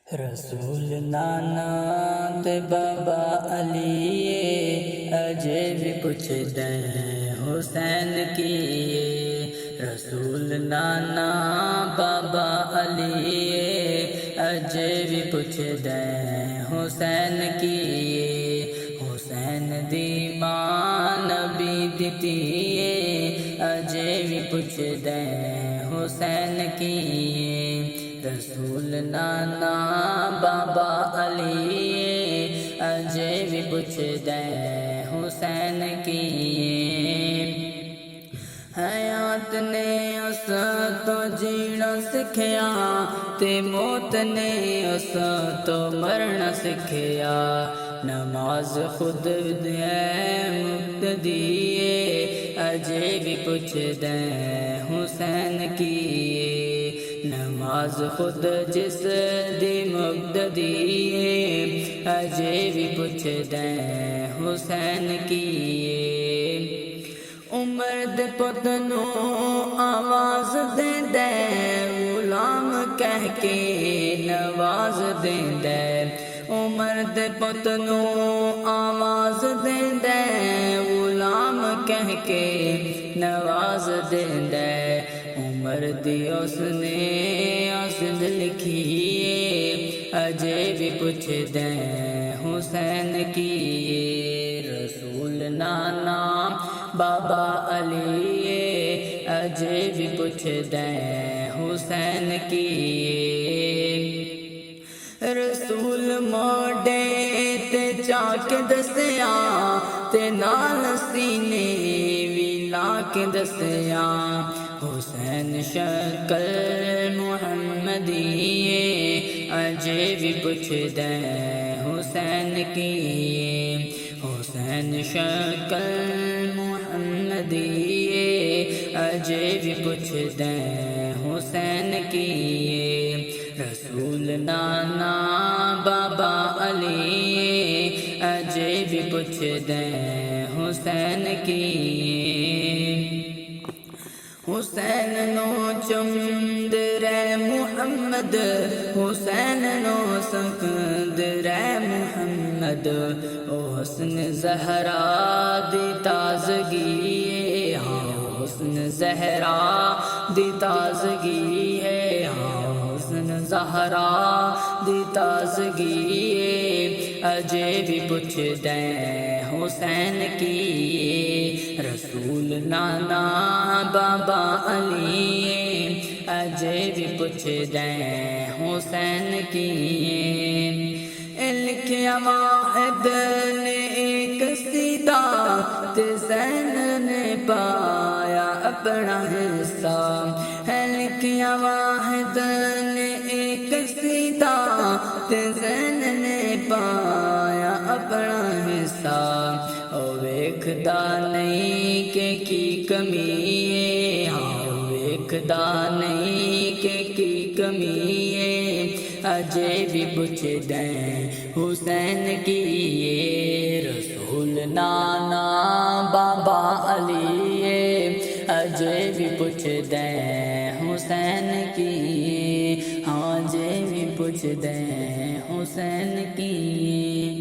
رسول نانا تے بابا علی اجے بھی پوچھ دیں حسین کی رسول نانا بابا علی اجے بھی پوچھ دیں حسین کی حسین دی ماں نبی دتی اجے بھی پوچھ دیں حسین کی رسول نانا بابا علی اجے بھی پوچھ دیں حسین کی حیات نے اس تو جینا سکھیا تے موت نے اس تو مرنا سکھیا نماز خود ہے مقتدی اجے بھی پوچھ دیں حسین کی نماز خود جس دی مقتدی اجے بھی پوچھ دیں حسین کی عمر دے پت نو آواز دے دے غلام کہہ کے نواز دے دے عمر دے پت نو آواز دے دے غلام کہہ کے نواز دے دے عمر دی اس نے اسد لکھی اجے بھی پوچھ دیں حسین کی رسول نانا بابا علی اجے بھی پوچھ دیں حسین کی رسول موڈے تے چاک دسیا تے نال سینے وی لا کے دسیا حسین شکل محمدی اجے بھی پوچھ دیں حسین کی حسین شکل محمدی اجے بھی پوچھ دیں حسین کی رسول نانا بابا علی اجے بھی پوچھ دیں حسین کی حسین نو چمد رے محمد حسین نو سکند رے محمد حسن زہرا دی تازگی ہاں حسن زہرا دی تازگی ہے ہاں حسن زہرا دی تازگی اجے بھی پوچھ دیں حسین کی رسول نانا بابا علی اجے بھی پوچھ دیں حسین کی لکھیا واحد نے ایک سیدھا تے زین نے پایا اپنا حصہ لکھیا واحد نے ایک سیدھا تے زین نے پایا اپنا حصہ او ویکھدا نہیں کہ کی کمی ہاں ویکھدا نہیں کہ کی کمی اجے بھی پوچھ دیں حسین کی رسول نانا بابا علی اجے بھی پوچھ دیں حسین کی ہاں جے بھی پوچھ دیں حسین کی